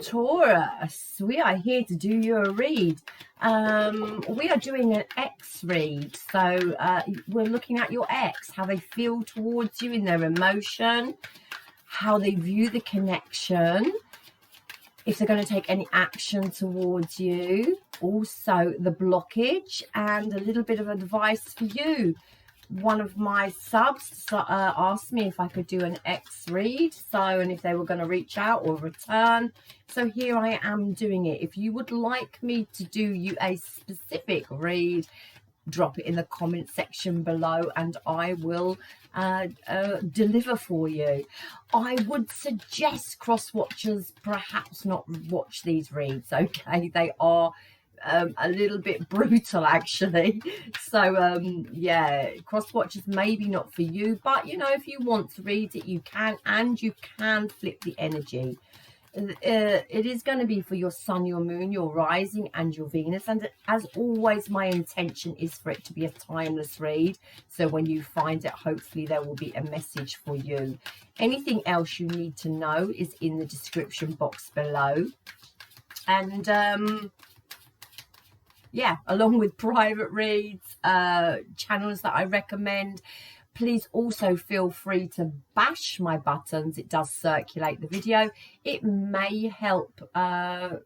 Taurus, we are here to do your read. We are doing an X read. So we're looking at your X, how they feel towards you in their emotion, how they view the connection, if they're going to take any action towards you, also the blockage, and a little bit of advice for you. One of my subs asked me if I could do an X read, and if they were going to reach out or return. So here I am doing it. If you would like me to do you a specific read, drop it in the comment section below and I will deliver for you. I would suggest cross watchers perhaps not watch these reads, okay? They are a little bit brutal actually, so yeah, cross watchers maybe not for you, but you know, if you want to read it you can, and you can flip the energy. It is going to be for your sun, your moon, your rising and your Venus, and as always my intention is for it to be a timeless read, so when you find it hopefully there will be a message for you. Anything else you need to know is in the description box below, and yeah, along with private reads, channels that I recommend. Please also feel free to bash my buttons. It does circulate the video. It may help to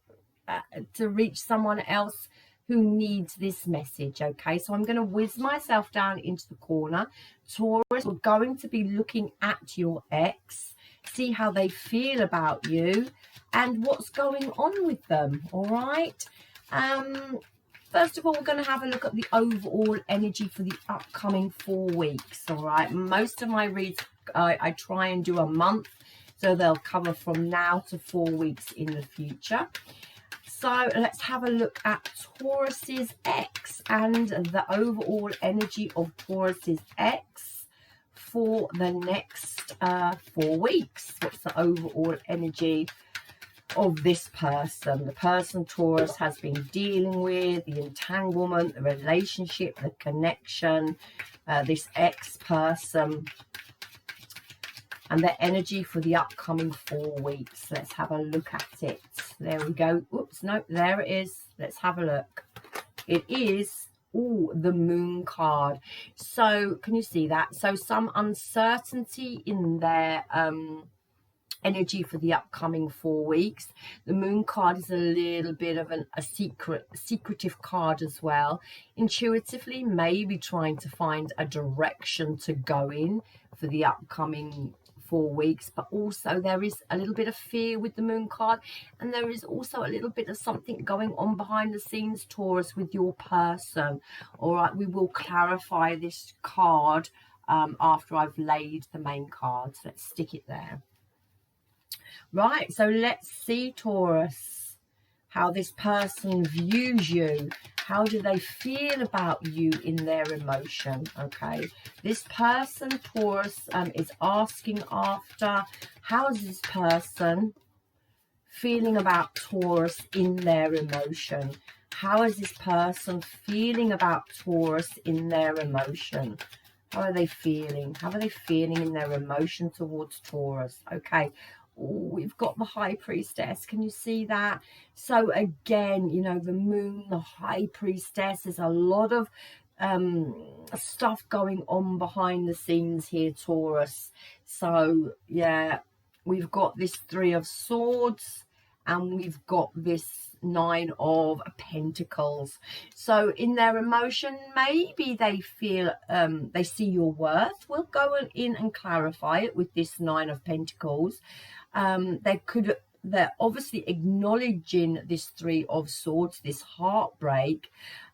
reach someone else who needs this message, okay? So I'm going to whiz myself down into the corner. Taurus, we're going to be looking at your ex, see how they feel about you and what's going on with them, all right? First of all, we're going to have a look at the overall energy for the upcoming 4 weeks, all right? Most of my reads, I try and do a month, so they'll cover from now to 4 weeks in the future. So let's have a look at Taurus's X and the overall energy of Taurus's X for the next 4 weeks. What's the overall energy of this person, the person Taurus has been dealing with, the entanglement, the relationship, the connection, this ex-person, and their energy for the upcoming 4 weeks. Let's have a look at it. There we go. Oops, no, there it is. Let's have a look. It is the Moon card. So can you see that? So some uncertainty in their energy for the upcoming 4 weeks. The Moon card is a little bit of a secretive card as well. Intuitively, maybe trying to find a direction to go in for the upcoming 4 weeks, but also there is a little bit of fear with the Moon card, and there is also a little bit of something going on behind the scenes, Taurus, with your person. All right, we will clarify this card after I've laid the main cards. Let's stick it there. Right, so let's see, Taurus, how this person views you. How do they feel about you in their emotion? Okay, this person, Taurus, is asking after, how is this person feeling about Taurus in their emotion? How is this person feeling about Taurus in their emotion? How are they feeling? How are they feeling in their emotion towards Taurus? Okay. Ooh, we've got the High Priestess. Can you see that? So again, you know, the Moon, the High Priestess, there's a lot of stuff going on behind the scenes here, Taurus. So yeah, we've got this 3 of Swords and we've got this 9 of Pentacles. So in their emotion, maybe they feel they see your worth. We'll go in and clarify it with this 9 of Pentacles. They're obviously acknowledging this 3 of Swords, this heartbreak,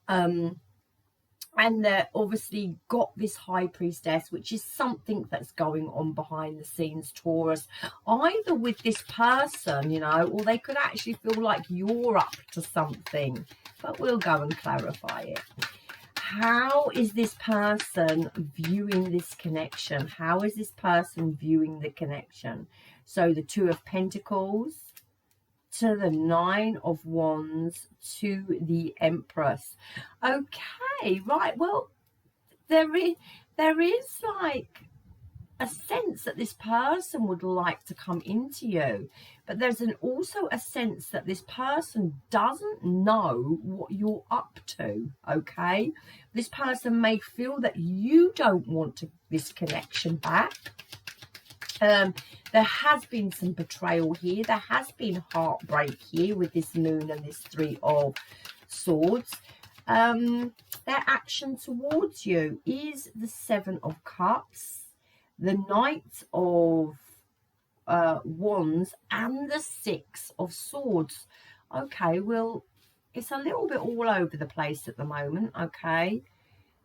and they're obviously got this High Priestess, which is something that's going on behind the scenes, Taurus, either with this person, you know, or they could actually feel like you're up to something, but we'll go and clarify it. How is this person viewing this connection? How is this person viewing the connection? So the 2 of Pentacles to the 9 of Wands to the Empress. Okay, right. Well, there is like a sense that this person would like to come into you, but there's also a sense that this person doesn't know what you're up to. Okay, this person may feel that you don't want this connection back. There has been some betrayal here. There has been heartbreak here with this moon and this Three of Swords. Their action towards you is the Seven of Cups, the Knight of Wands, and the Six of Swords. Okay, well, it's a little bit all over the place at the moment. Okay,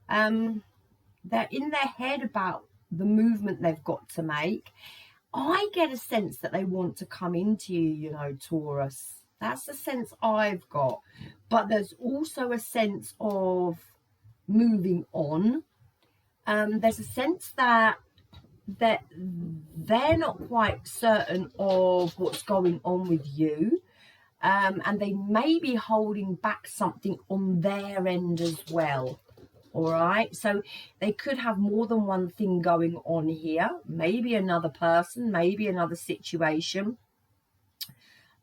they're in their head about the movement they've got to make. I get a sense that they want to come into you, you know, Taurus. That's the sense I've got. But there's also a sense of moving on. There's a sense that they're not quite certain of what's going on with you. And they may be holding back something on their end as well. All right, so they could have more than one thing going on here. Maybe another person, maybe another situation.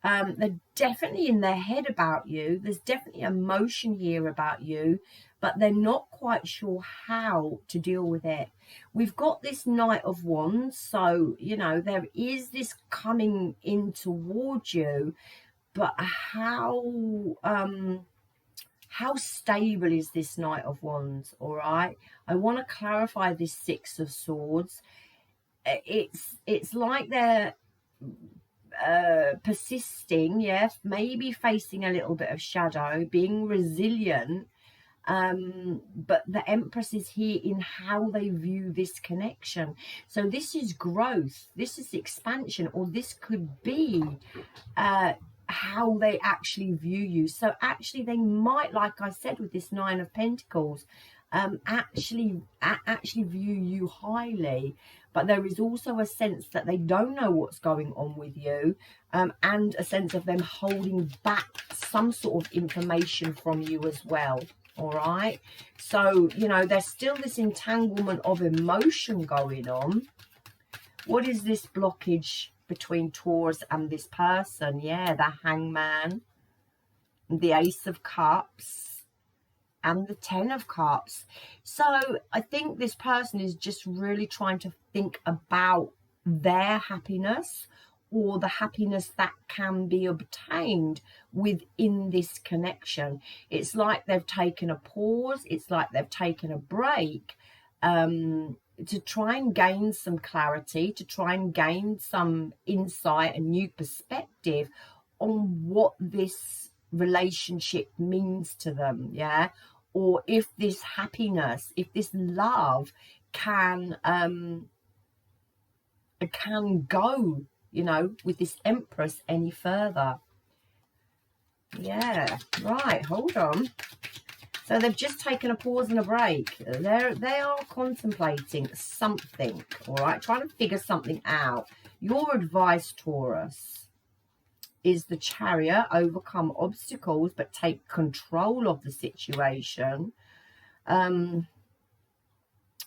They're definitely in their head about you. There's definitely emotion here about you, but they're not quite sure how to deal with it. We've got this Knight of Wands, so, you know, there is this coming in towards you, but how stable is this Knight of Wands? All right, I want to clarify this Six of Swords. It's like they're persisting, yeah, maybe facing a little bit of shadow, being resilient, but the Empress is here in how they view this connection. So this is growth, this is expansion, or this could be how they actually view you. So actually they might, like I said with this Nine of Pentacles, actually view you highly, but there is also a sense that they don't know what's going on with you, and a sense of them holding back some sort of information from you as well. All right, so, you know, there's still this entanglement of emotion going on. What is this blockage between Taurus and this person? Yeah, the Hangman, the Ace of Cups, and the Ten of Cups. So I think this person is just really trying to think about their happiness, or the happiness that can be obtained within this connection. It's like they've taken a pause. It's like they've taken a break, to try and gain some clarity, to try and gain some insight and new perspective on what this relationship means to them, yeah? Or if this happiness, if this love can go, you know, with this Empress any further. Yeah, right, hold on. So they've just taken a pause and a break. They are contemplating something, all right, trying to figure something out. Your advice, Taurus, is the Chariot. Overcome obstacles, but take control of the situation.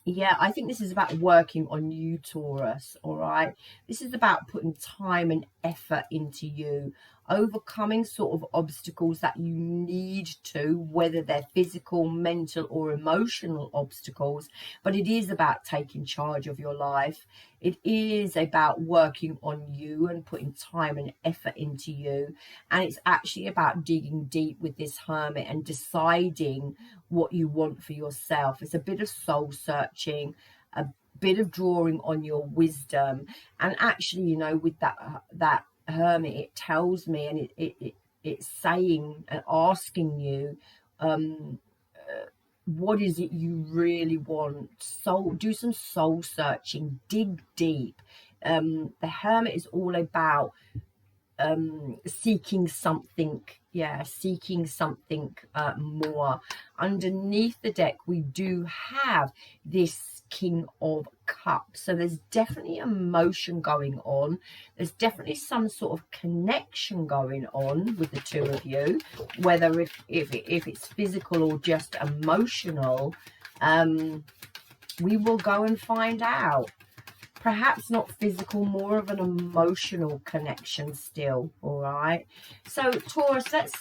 Yeah, I think this is about working on you, Taurus, all right? This is about putting time and effort into you, overcoming sort of obstacles that you need to, whether they're physical, mental, or emotional obstacles. But it is about taking charge of your life. It is about working on you and putting time and effort into you. And it's actually about digging deep with this Hermit and deciding what you want for yourself. It's a bit of soul searching, a bit of drawing on your wisdom. And actually, you know, with that Hermit, it tells me, and it's saying and asking you, what is it you really want? So do some soul searching, dig deep. The Hermit is all about seeking something, yeah, seeking something more. Underneath the deck, we do have this King of Cups, so there's definitely emotion going on. There's definitely some sort of connection going on with the two of you, whether if it's physical or just emotional. We will go and find out. perhaps not physical, more of an emotional connection still. All right, so Taurus, let's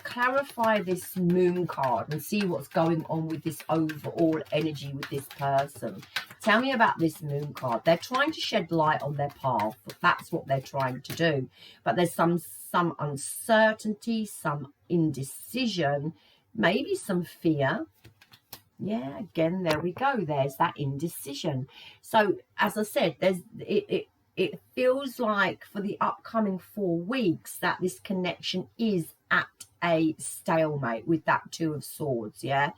clarify this moon card and see what's going on with this overall energy with this person. Tell me about this moon card. They're trying to shed light on their path. That's what they're trying to do, but there's some uncertainty, some indecision, maybe some fear. Yeah, again, there we go. There's that indecision. So, as I said, it feels like for the upcoming 4 weeks that this connection is at a stalemate with that Two of Swords. Yeah,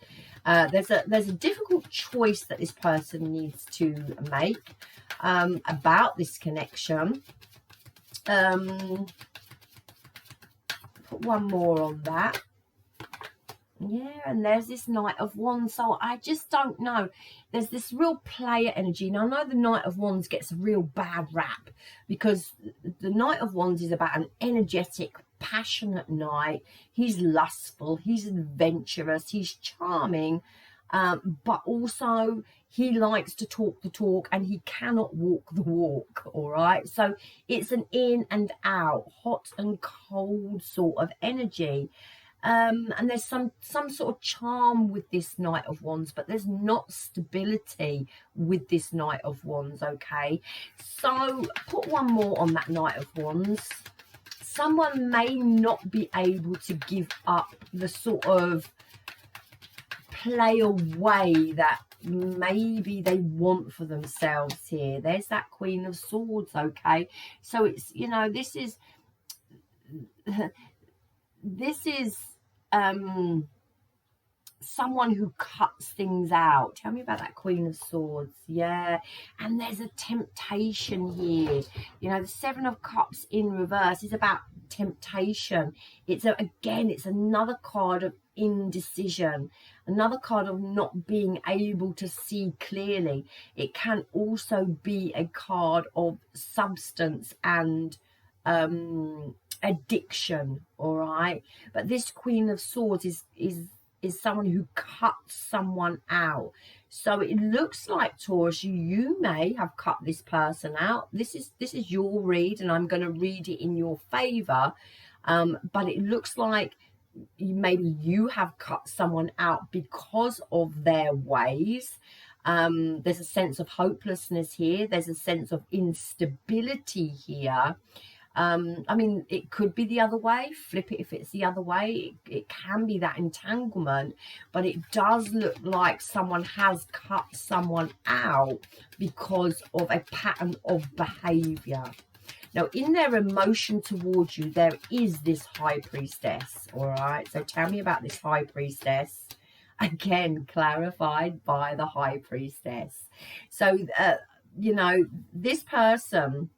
there's a difficult choice that this person needs to make about this connection. Put one more on that. Yeah, and there's this Knight of Wands. So I just don't know. There's this real player energy. Now, I know the Knight of Wands gets a real bad rap because the Knight of Wands is about an energetic, passionate knight. He's lustful. He's adventurous. He's charming. But also he likes to talk the talk and he cannot walk the walk. All right. So it's an in and out, hot and cold sort of energy. And there's some sort of charm with this Knight of Wands, but there's not stability with this Knight of Wands, okay? So put one more on that Knight of Wands. Someone may not be able to give up the sort of play away that maybe they want for themselves here. There's that Queen of Swords, okay? So it's, you know, this is someone who cuts things out. Tell me about that Queen of Swords. Yeah, and there's a temptation here. You know, the Seven of Cups in reverse is about temptation. It's it's another card of indecision, another card of not being able to see clearly. It can also be a card of substance and addiction. All right, but this Queen of Swords is someone who cuts someone out. So it looks like, Taurus, you may have cut this person out. This is your read, and I'm going to read it in your favor. But it looks like maybe you have cut someone out because of their ways. There's a sense of hopelessness here. There's a sense of instability here. I mean, it could be the other way. Flip it if it's the other way. It can be that entanglement, but it does look like someone has cut someone out because of a pattern of behavior. Now, in their emotion towards you, there is this High Priestess, all right? So tell me about this High Priestess. Again, clarified by the High Priestess. So, you know, this person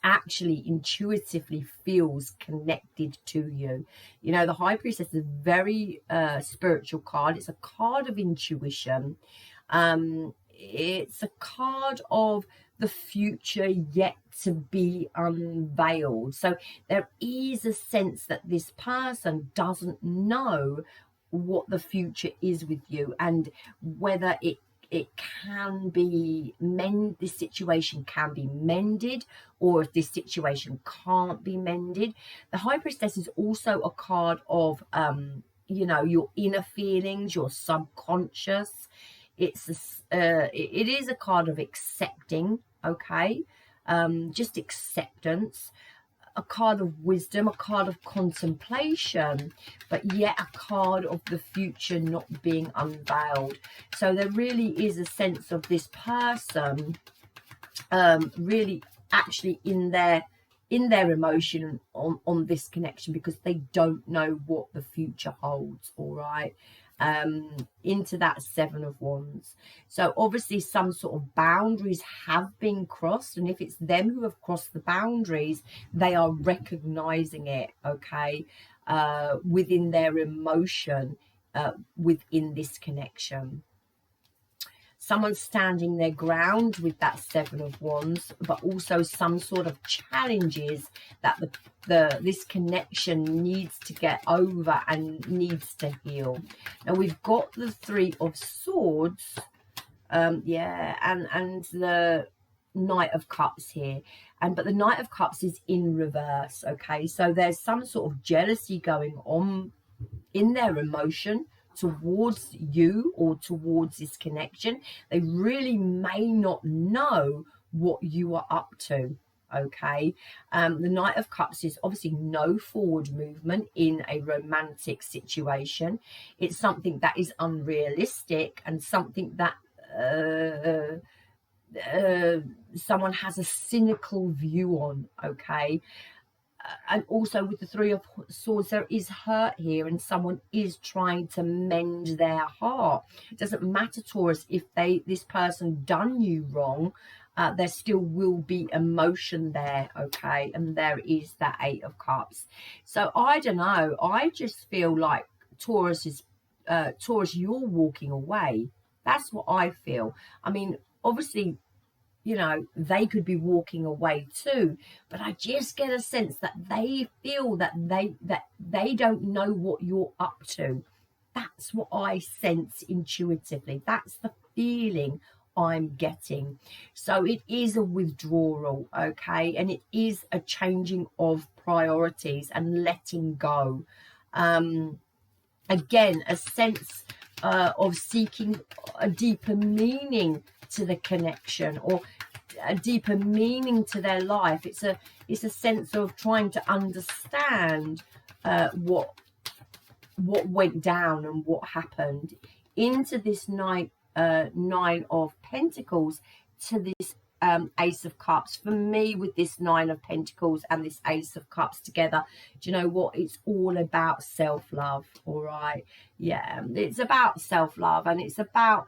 actually intuitively feels connected to you. You know, the High Priestess is a very spiritual card. It's a card of intuition. It's a card of the future yet to be unveiled. So there is a sense that this person doesn't know what the future is with you, and whether it can be this situation can be mended, or if this situation can't be mended. The High Priestess is also a card of you know, your inner feelings, your subconscious. It is a card of accepting, okay? Just acceptance. A card of wisdom, a card of contemplation, but yet a card of the future not being unveiled. So there really is a sense of this person really actually in their emotion on this connection, because they don't know what the future holds. All right. Into that Seven of Wands. So obviously some sort of boundaries have been crossed, and if it's them who have crossed the boundaries, they are recognizing it, okay, within their emotion, within this connection. Someone's standing their ground with that Seven of Wands, but also some sort of challenges that this connection needs to get over and needs to heal. Now we've got the Three of Swords, yeah, and the Knight of Cups here, but the Knight of Cups is in reverse. Okay, so there's some sort of jealousy going on in their emotion towards you or towards this connection. They really may not know what you are up to. Okay, the Knight of Cups is obviously no forward movement in a romantic situation. It's something that is unrealistic and something that someone has a cynical view on. Okay, and also with the Three of Swords, there is hurt here and someone is trying to mend their heart. It doesn't matter, Taurus, if this person done you wrong. There still will be emotion there. Okay, and there is that Eight of Cups. So I don't know, I just feel like Taurus, you're walking away. That's what I feel. I mean, obviously, you know, they could be walking away too, but I just get a sense that they feel that they don't know what you're up to. That's what I sense intuitively. That's the feeling I'm getting. So it is a withdrawal, okay, and it is a changing of priorities and letting go. Again, a sense of seeking a deeper meaning to the connection, or a deeper meaning to their life. It's a sense of trying to understand what went down and what happened into this Nine of Pentacles to this Ace of Cups. For me, with this Nine of Pentacles and this Ace of Cups together, do you know what? It's all about self-love. All right, yeah, it's about self-love, and it's about,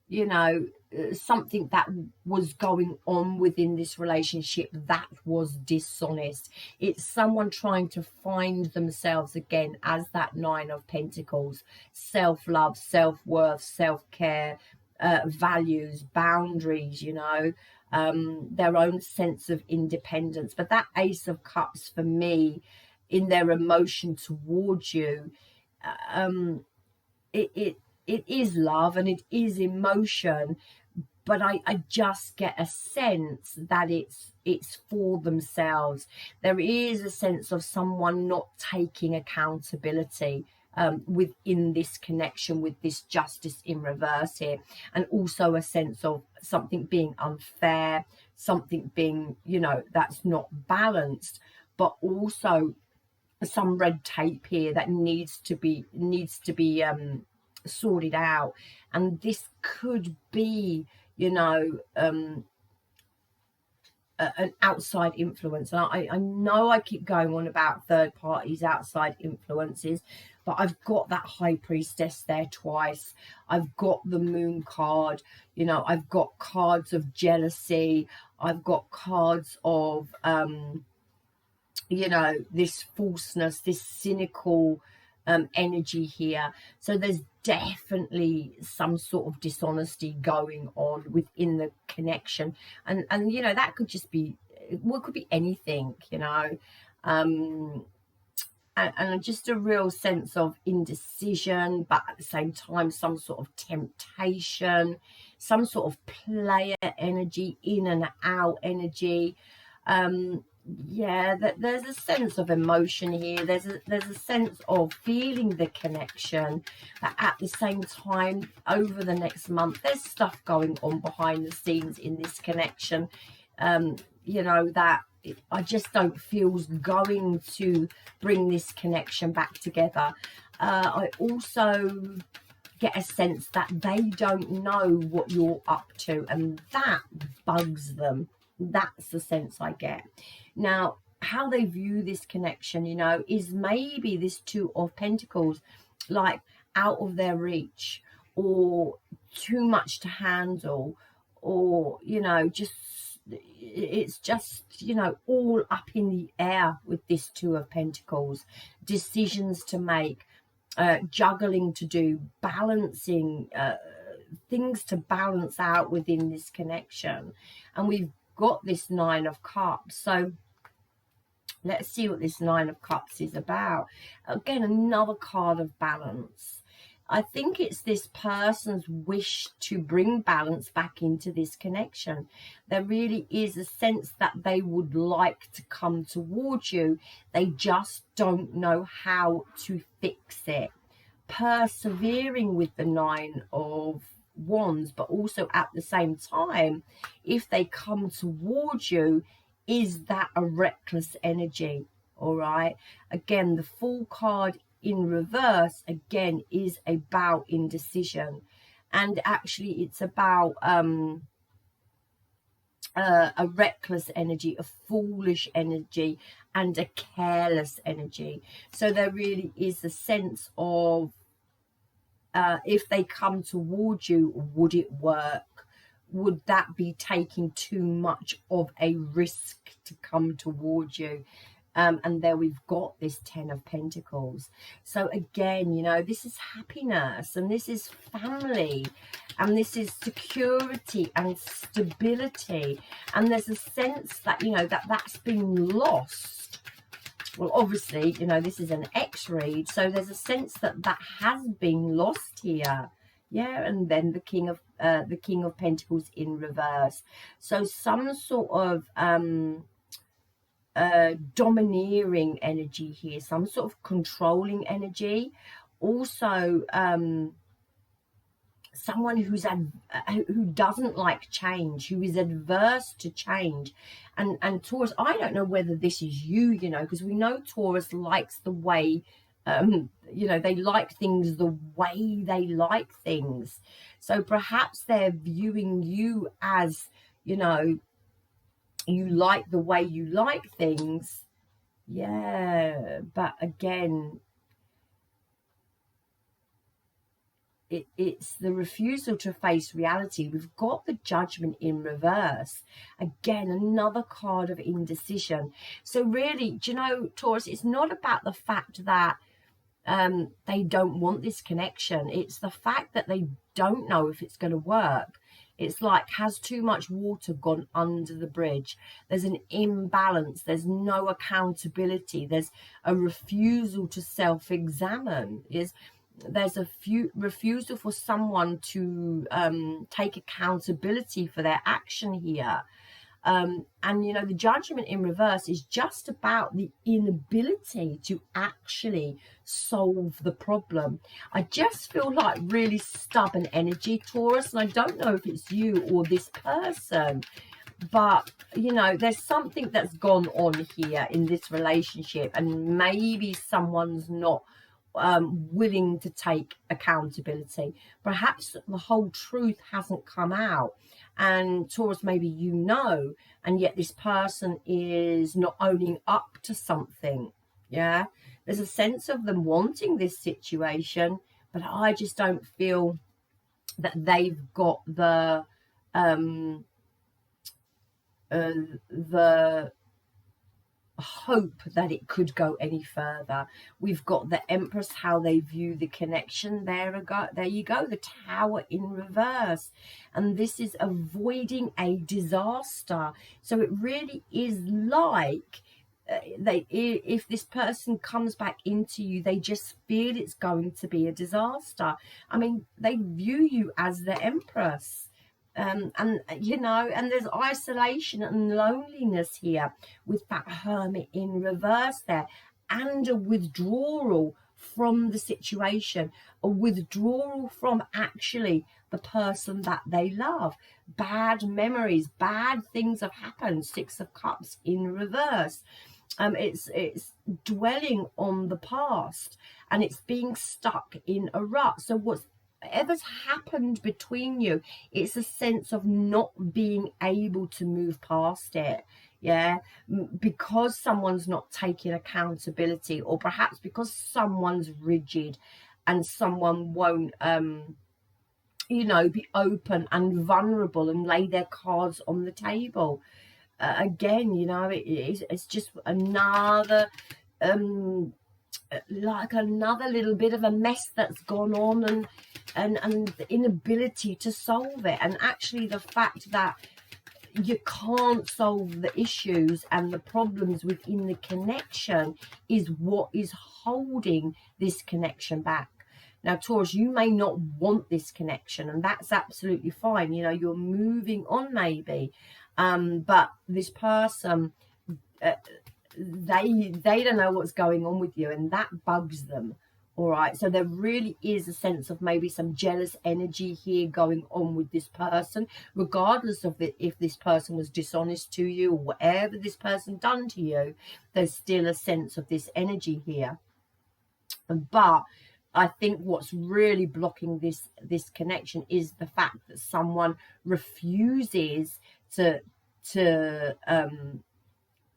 you know, something that was going on within this relationship that was dishonest. It's someone trying to find themselves again as that Nine of Pentacles. Self-love, self-worth, self-care, values, boundaries, you know, their own sense of independence. But that Ace of Cups, for me, in their emotion towards you, it is love and it is emotion, but I just get a sense that it's for themselves. There is a sense of someone not taking accountability within this connection, with this Justice in reverse here, and also a sense of something being unfair, something being, you know, that's not balanced, but also some red tape here that needs to be sorted out. And this could be, you know, an outside influence. And I know I keep going on about third parties, outside influences, but I've got that High Priestess there twice. I've got the Moon card, you know, I've got cards of jealousy, I've got cards of you know, this falseness, this cynical energy here. So there's definitely some sort of dishonesty going on within the connection, and you know, that could just be, well, it could be anything, you know, and just a real sense of indecision, but at the same time some sort of temptation, some sort of player energy, in and out energy. Yeah, there's a sense of emotion here. There's a sense of feeling the connection, but at the same time, over the next month, there's stuff going on behind the scenes in this connection, you know, that I just don't feel is going to bring this connection back together. I also get a sense that they don't know what you're up to, and that bugs them. That's the sense I get. Now, how they view this connection, you know, is maybe this Two of Pentacles, like out of their reach, or too much to handle, or, you know, just, it's just, you know, all up in the air with this Two of Pentacles. Decisions to make, juggling to do, balancing, things to balance out within this connection. And we've got this Nine of Cups. So let's see what this Nine of Cups is about. Again, another card of balance. I think it's this person's wish to bring balance back into this connection. There really is a sense that they would like to come towards you. They just don't know how to fix it. Persevering with the Nine of Wands, but also at the same time, if they come towards you, is that a reckless energy? All right, again, the Fool card in reverse again is about indecision, and actually it's about a reckless energy, a foolish energy, and a careless energy. So there really is a sense of if they come towards you, would it work? Would that be taking too much of a risk to come towards you? And there we've got this Ten of Pentacles. So again, you know, this is happiness, and this is family, and this is security and stability. And there's a sense that, you know, that's been lost. Well, obviously, you know, this is an X read, so there's a sense that that has been lost here. Yeah, and then the King of Pentacles in reverse. So some sort of domineering energy here, some sort of controlling energy. Also, someone who doesn't like change, who is adverse to change. And Taurus, I don't know whether this is you, you know, because we know Taurus likes the way, you know, they like things the way they like things. So perhaps they're viewing you as, you know, you like the way you like things. Yeah, but again, it's the refusal to face reality. We've got the Judgment in reverse. Again, another card of indecision. So really, do you know, Taurus, it's not about the fact that they don't want this connection. It's the fact that they don't know if it's going to work. It's like, has too much water gone under the bridge? There's an imbalance. There's no accountability. There's a refusal to self-examine. There's a refusal for someone to take accountability for their action here. And, you know, the Judgment in reverse is just about the inability to actually solve the problem. I just feel like really stubborn energy, Taurus, and I don't know if it's you or this person, but, you know, there's something that's gone on here in this relationship, and maybe someone's not willing to take accountability. Perhaps the whole truth hasn't come out, and Taurus, maybe you know, and yet this person is not owning up to something. Yeah, there's a sense of them wanting this situation, but I just don't feel that they've got the hope that it could go any further. We've got the Empress, how they view the connection. There you go, the Tower in reverse, and this is avoiding a disaster. So it really is like if this person comes back into you, they just feel it's going to be a disaster. I mean, they view you as the Empress. And you know, and there's isolation and loneliness here with that Hermit in reverse there, and a withdrawal from the situation, a withdrawal from actually the person that they love. Bad memories, bad things have happened. Six of Cups in reverse. It's dwelling on the past, and it's being stuck in a rut. So whatever's happened between you, it's a sense of not being able to move past it. Yeah, because someone's not taking accountability, or perhaps because someone's rigid and someone won't you know, be open and vulnerable and lay their cards on the table. Again, you know, it's just another like another little bit of a mess that's gone on, and the inability to solve it, and actually the fact that you can't solve the issues and the problems within the connection is what is holding this connection back. Now, Taurus, you may not want this connection, and that's absolutely fine. You know, you're moving on maybe, but this person, they don't know what's going on with you, and that bugs them. All right, so there really is a sense of maybe some jealous energy here going on with this person, regardless of if this person was dishonest to you or whatever this person done to you. There's still a sense of this energy here. But I think what's really blocking this connection is the fact that someone refuses to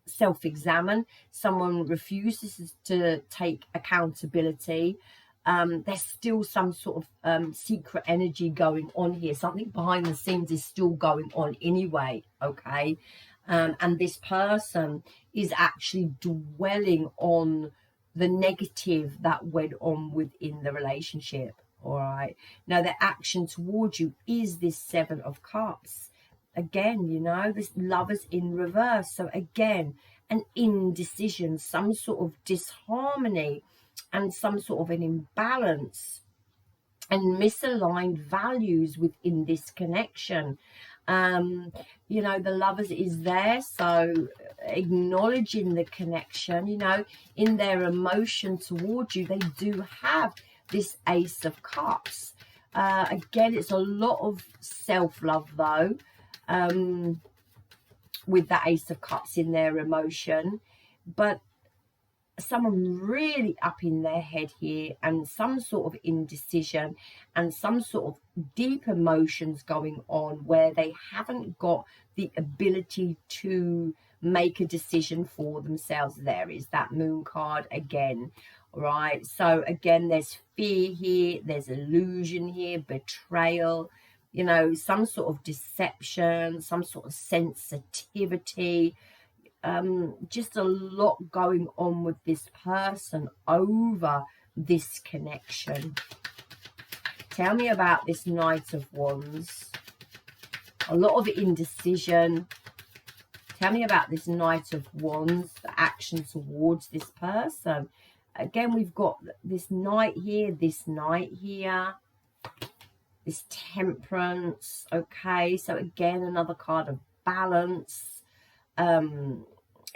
self-examine. Someone refuses to take accountability. There's still some sort of secret energy going on here. Something behind the scenes is still going on anyway, okay? And this person is actually dwelling on the negative that went on within the relationship. All right, now their action towards you is this Seven of Cups. Again, you know, this Lovers in reverse. So again, an indecision, some sort of disharmony, and some sort of an imbalance and misaligned values within this connection. You know, the Lovers is there, so acknowledging the connection, you know, in their emotion towards you, they do have this Ace of Cups. Again, it's a lot of self-love though, with that Ace of Cups in their emotion, but someone really up in their head here, and some sort of indecision and some sort of deep emotions going on where they haven't got the ability to make a decision for themselves. There is that Moon card again, right? So again, there's fear here, there's illusion here, betrayal, you know, some sort of deception, some sort of sensitivity. Just a lot going on with this person over this connection. Tell me about this Knight of Wands. A lot of indecision. Tell me about this Knight of Wands, the action towards this person. Again, we've got this Knight here, this Knight here, this Temperance. Okay, so again, another card of balance.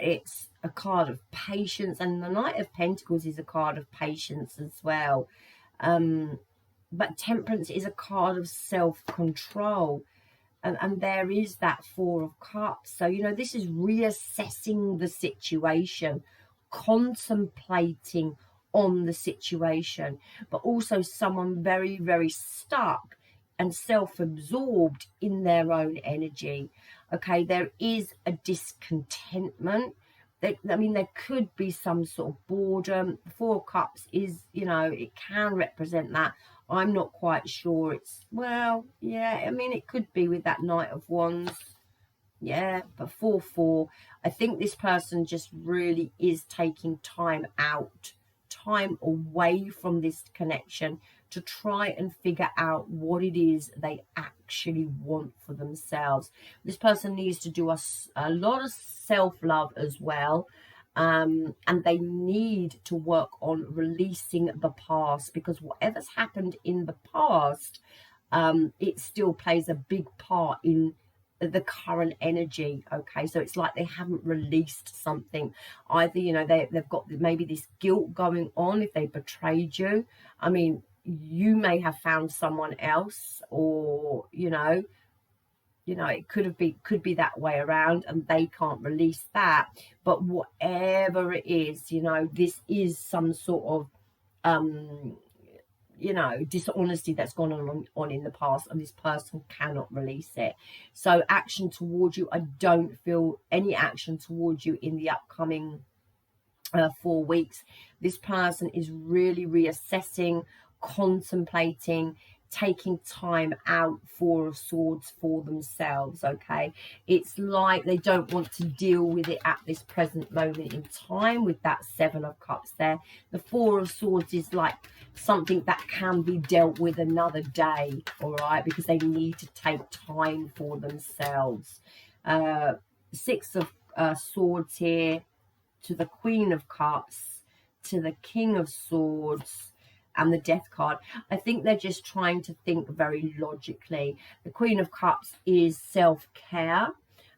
It's a card of patience, and the Knight of Pentacles is a card of patience as well. But Temperance is a card of self-control, and there is that Four of Cups. So, you know, this is reassessing the situation, contemplating on the situation, but also someone very, very stuck and self-absorbed in their own energy. Okay, there is a discontentment. I mean, there could be some sort of boredom. The Four of Cups is, you know, it can represent that. I'm not quite sure. It's, well, yeah, I mean, it could be with that Knight of Wands. Yeah, but 4-4. I think this person just really is taking time out, time away from this connection to try and figure out what it is they actually want for themselves. This person needs to do a lot of self-love as well, and they need to work on releasing the past, because whatever's happened in the past, it still plays a big part in the current energy. Okay, so it's like they haven't released something. Either, you know, they've got maybe this guilt going on if they betrayed you. I mean, you may have found someone else, or you know, it could be that way around, and they can't release that. But whatever it is, you know, this is some sort of you know, dishonesty that's gone on in the past, and this person cannot release it. So action towards you, I don't feel any action towards you in the upcoming 4 weeks. This person is really reassessing, contemplating, taking time out. Four of Swords for themselves. Okay, it's like they don't want to deal with it at this present moment in time with that Seven of Cups there. The Four of Swords is like something that can be dealt with another day, all right, because they need to take time for themselves. Six of Swords here to the Queen of Cups, to the King of Swords, and the Death card. I think they're just trying to think very logically. The Queen of Cups is self-care.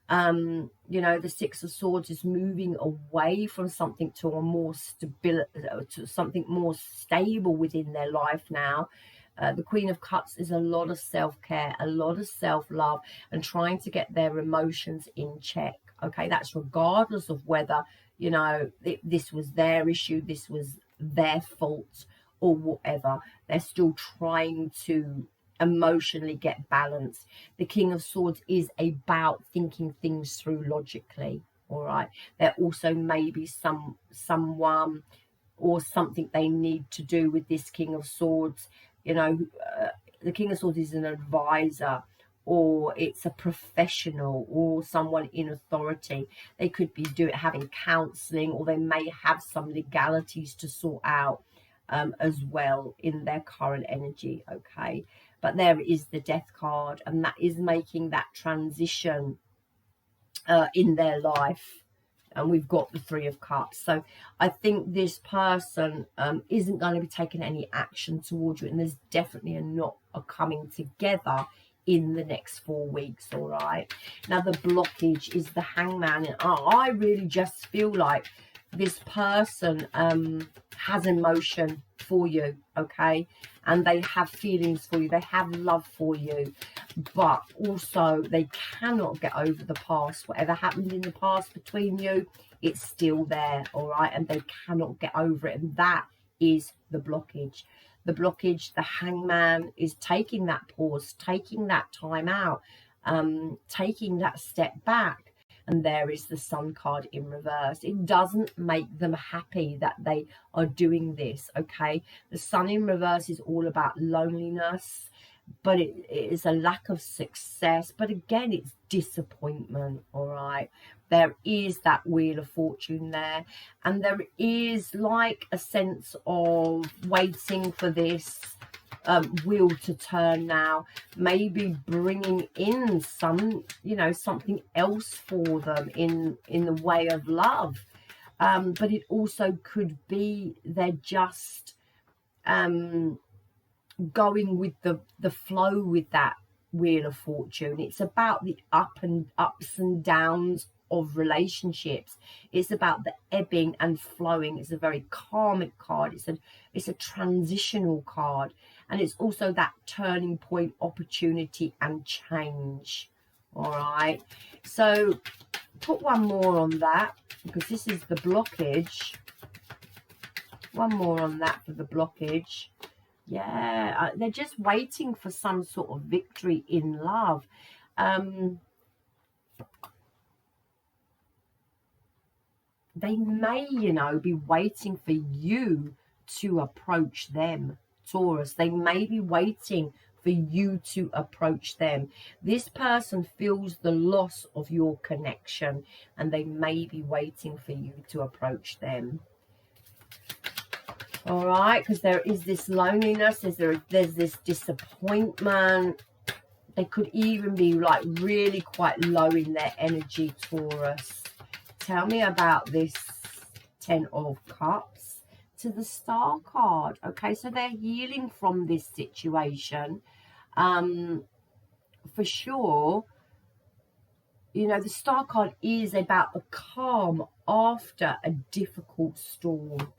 You know, the Six of Swords is moving away from something to a more to something more stable within their life now. The Queen of Cups is a lot of self-care, a lot of self-love, and trying to get their emotions in check. Okay, that's regardless of whether, you know, this was their issue, this was their fault, or whatever. They're still trying to emotionally get balanced. The King of Swords is about thinking things through logically. All right, there also may be someone or something they need to do with this King of Swords. You know, the King of Swords is an advisor, or it's a professional, or someone in authority. They could be having counselling, or they may have some legalities to sort out as well in their current energy. Okay, but there is the Death card, and that is making that transition in their life. And we've got the Three of Cups. So I think this person isn't going to be taking any action towards you, and there's definitely a coming together in the next 4 weeks. All right, now the blockage is the Hangman, and I really just feel like this person has emotion for you, okay, and they have feelings for you, they have love for you, but also they cannot get over the past. Whatever happened in the past between you, it's still there. All right, and they cannot get over it, and that is the blockage. The blockage, the Hangman, is taking that pause, taking that time out, taking that step back. And there is the Sun card in reverse. It doesn't make them happy that they are doing this, okay? The Sun in reverse is all about loneliness, but it is a lack of success. But again, it's disappointment, all right? There is that Wheel of Fortune there. And there is like a sense of waiting for this wheel to turn now, maybe bringing in some, you know, something else for them in the way of love, but it also could be they're just going with the flow with that Wheel of Fortune. It's about the ups and downs of relationships. It's about the ebbing and flowing. It's a very karmic card. It's a transitional card, and it's also that turning point, opportunity and change. All right, so put one more on that, because this is the blockage. One more on that for the blockage. Yeah, they're just waiting for some sort of victory in love. They may, you know, be waiting for you to approach them, Taurus. They may be waiting for you to approach them. This person feels the loss of your connection, and they may be waiting for you to approach them. All right, because there is this loneliness, there's this disappointment. They could even be like really quite low in their energy, Taurus. Tell me about this Ten of Cups to the Star card. Okay, so they're healing from this situation. For sure, you know, the Star card is about the calm after a difficult storm.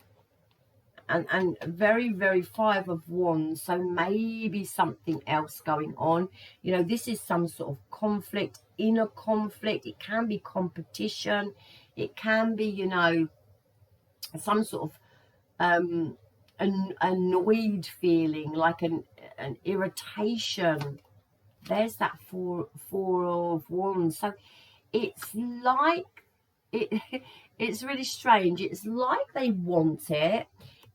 And very, very Five of Wands. So maybe something else going on. You know, this is some sort of conflict, inner conflict. It can be competition. It can be, you know, some sort of an annoyed feeling, like an irritation. There's that four of Wands. So it's like it's really strange. It's like they want it.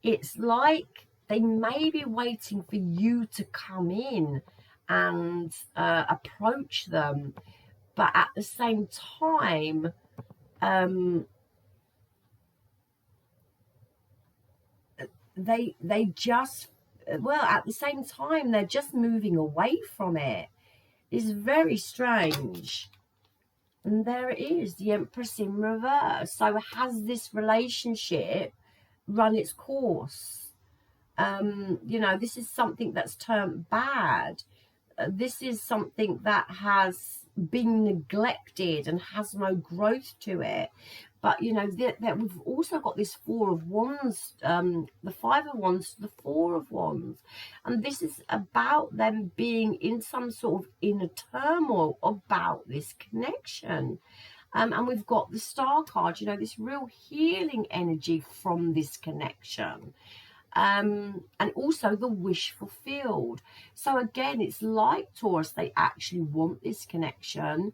It's like they may be waiting for you to come in and approach them, but at the same time, they just, well, at the same time, they're just moving away from it. It's very strange. And there it is, the Empress in reverse. So has this relationship run its course? You know, this is something that's turned bad. This is something that has been neglected and has no growth to it. But you know that we've also got this Four of Wands, the Five of Wands, the Four of Wands, and this is about them being in some sort of inner turmoil about this connection. And we've got the Star card, you know, this real healing energy from this connection. And also the wish fulfilled. So again, it's like Taurus, they actually want this connection,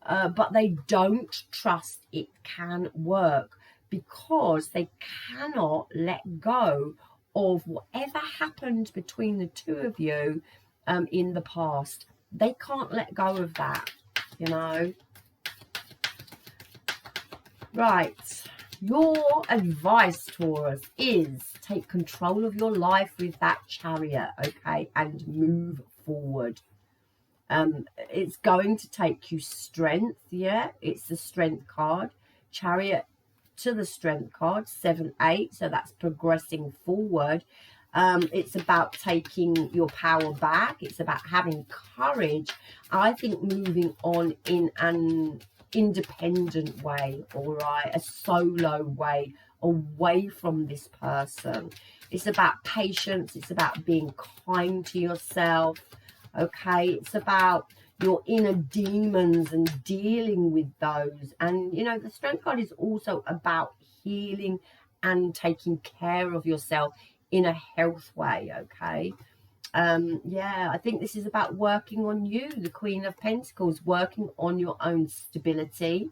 but they don't trust it can work because they cannot let go of whatever happened between the two of you in the past. They can't let go of that, you know. Right, your advice, Taurus, is take control of your life with that Chariot, okay, and move forward. It's going to take you strength, yeah, it's the Strength card. Chariot to the Strength card, 7-8, so that's progressing forward. It's about taking your power back. It's about having courage. I think moving on in an independent way, all right, a solo way, away from this person. It's about patience. It's about being kind to yourself, okay. It's about your inner demons and dealing with those. And you know, the Strength card is also about healing and taking care of yourself in a health way, okay. Yeah, I think this is about working on you, the Queen of Pentacles, working on your own stability,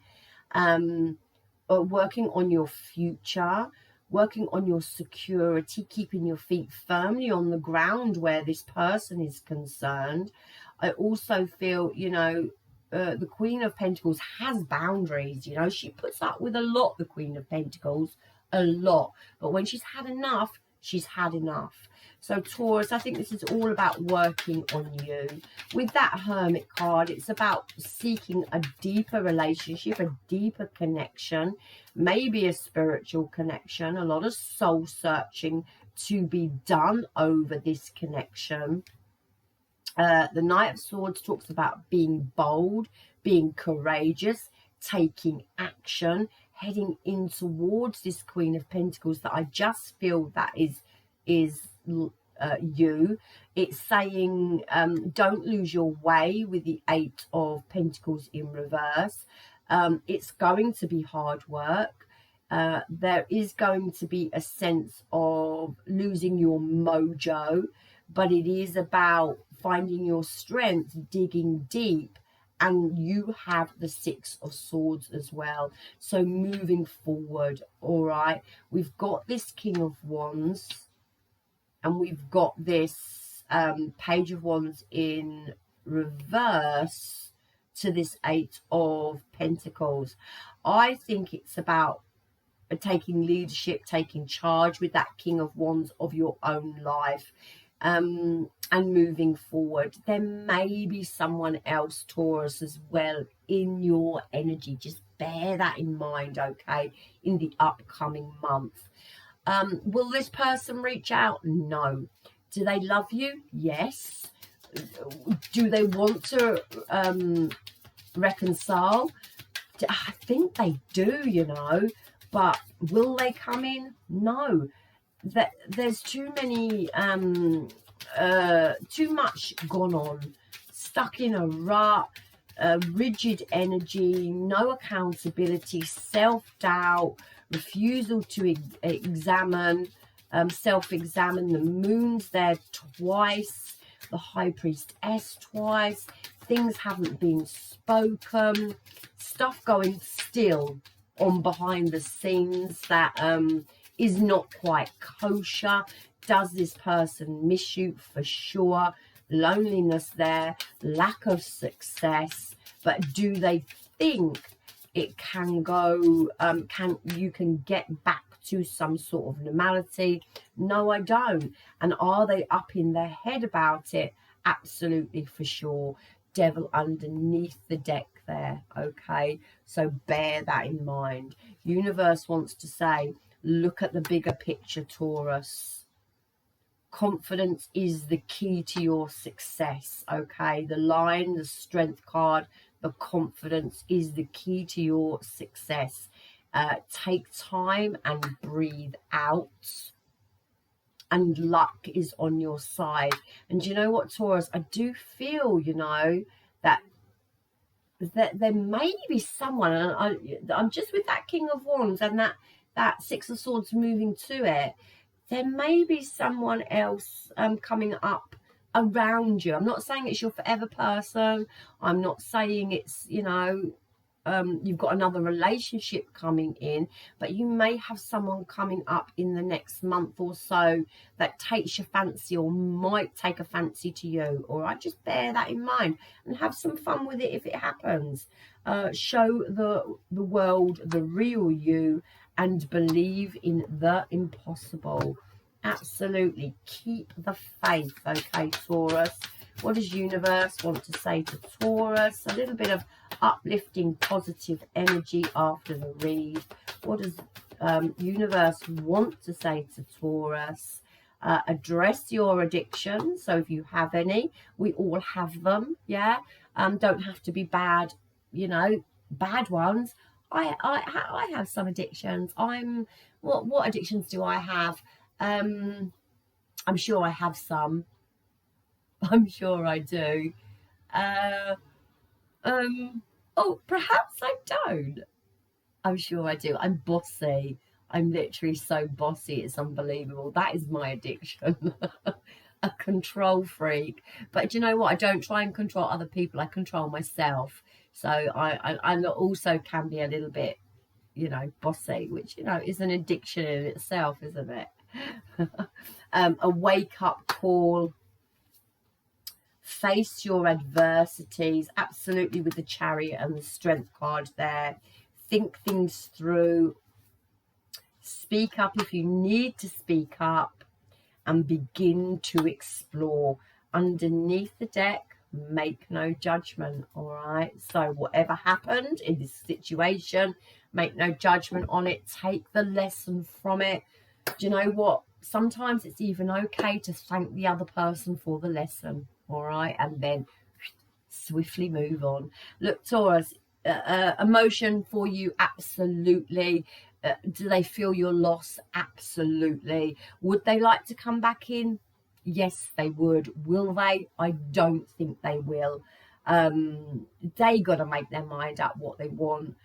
working on your future, working on your security, keeping your feet firmly on the ground where this person is concerned. I also feel, you know, the Queen of Pentacles has boundaries, you know, she puts up with a lot, the Queen of Pentacles, a lot, but when she's had enough, she's had enough. So Taurus, I think this is all about working on you. With that Hermit card, it's about seeking a deeper relationship, a deeper connection, maybe a spiritual connection, a lot of soul searching to be done over this connection. The Knight of Swords talks about being bold, being courageous, taking action, heading in towards this Queen of Pentacles that I just feel that is you. It's saying don't lose your way with the Eight of Pentacles in reverse. It's going to be hard work. There is going to be a sense of losing your mojo, but it is about finding your strength, digging deep, and you have the Six of Swords as well. So moving forward, all right, we've got this King of Wands, and we've got this Page of Wands in reverse to this Eight of Pentacles. I think it's about taking leadership, taking charge with that King of Wands of your own life, and moving forward. There may be someone else, Taurus, as well in your energy. Just bear that in mind, okay, in the upcoming month. Will this person reach out? No. Do they love you? Yes. Do they want to reconcile? I think they do, you know, but will they come in? No. There's too many too much gone on, stuck in a rut, rigid energy, no accountability, self-doubt, refusal to examine, self-examine. The Moon's there twice, the High Priestess twice, things haven't been spoken, stuff going still on behind the scenes that is not quite kosher. Does this person miss you? For sure. Loneliness there, lack of success, but do they think it can go, you can get back to some sort of normality? No, I don't. And are they up in their head about it? Absolutely, for sure. Devil underneath the deck there, okay? So bear that in mind. Universe wants to say, look at the bigger picture, Taurus. Confidence is the key to your success, okay? The line, the strength card, the confidence is the key to your success. Take time and breathe out, and luck is on your side. And you know what, Taurus, I do feel, you know, that there may be someone, and I'm just with that King of Wands and that Six of Swords moving to it. There may be someone else coming up around you. I'm not saying it's your forever person. I'm not saying it's, you know, you've got another relationship coming in, but you may have someone coming up in the next month or so that takes your fancy or might take a fancy to you. All right, just bear that in mind and have some fun with it if it happens. Show the world the real you and believe in the impossible. Absolutely. Keep the faith, okay, Taurus. What does universe want to say to Taurus? A little bit of uplifting positive energy after the read. What does universe want to say to Taurus? Address your addiction. So if you have any, we all have them, yeah? Don't have to be bad, you know, bad ones. I have some addictions. What addictions do I have? I'm sure I have some. I'm sure I do. Oh, perhaps I don't. I'm sure I do. I'm bossy. I'm literally so bossy. It's unbelievable. That is my addiction. A control freak. But you know what? I don't try and control other people. I control myself. So I also can be a little bit, you know, bossy, which, you know, is an addiction in itself, isn't it? A wake-up call. Face your adversities, absolutely, with the Chariot and the Strength card there. Think things through. Speak up if you need to speak up, and begin to explore. Underneath the deck, make no judgment, all right? So whatever happened in this situation, make no judgment on it. Take the lesson from it. Do you know what? Sometimes it's even okay to thank the other person for the lesson, all right? And then swiftly move on. Look, Taurus, emotion for you, absolutely. Do they feel your loss? Absolutely. Would they like to come back in? Yes, they would. Will they? I don't think they will. They got to make their mind up what they want.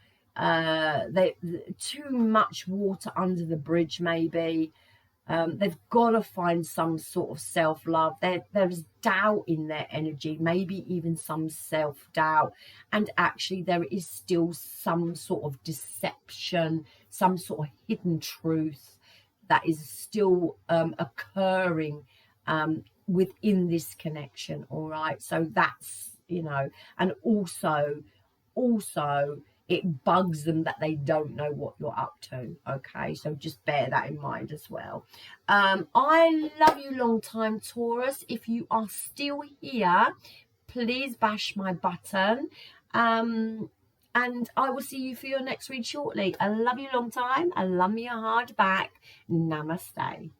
Too much water under the bridge, maybe. They've got to find some sort of self-love. There's doubt in their energy, maybe even some self-doubt. And actually there is still some sort of deception, some sort of hidden truth that is still occurring within this connection, all right? So that's, you know, and also it bugs them that they don't know what you're up to, okay? So just bear that in mind as well. I love you long time, Taurus. If you are still here, please bash my button. And I will see you for your next read shortly. I love you long time. I love you hard back. Namaste.